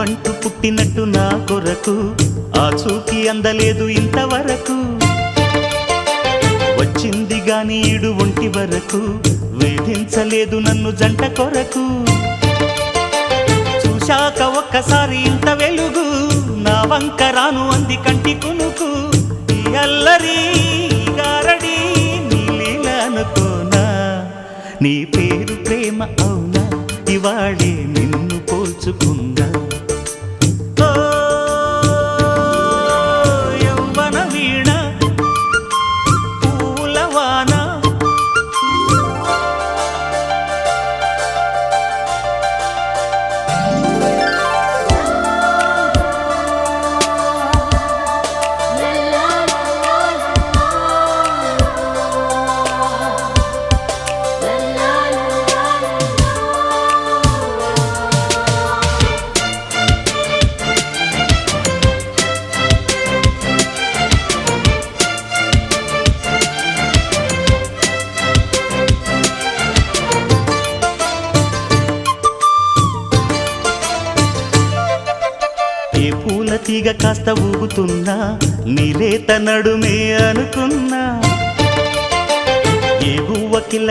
నువ్వంటూ పుట్టినట్టు నా కొరకు ఆ చూకి అందలేదు ఇంతవరకు. వచ్చింది గాని ఈడు ఒంటి వరకు వేధించలేదు నన్ను జంట కొరకు. చూశాక ఒక్కసారి ఇంత వెలుగు నా వంక రాను అంది కంటి కునుకు. ఈ అల్లరి గారడి నీ లీల అనుకోనా, నీ పేరు ప్రేమ అవునా, ఇవాళే నిన్ను పోల్చుకుందా. యవ్వన వీణ పూలవాన తీగ కాస్త ఊగుతున్నా నీలేత నడుమే అనుకున్నా. ఏ గువ్వకి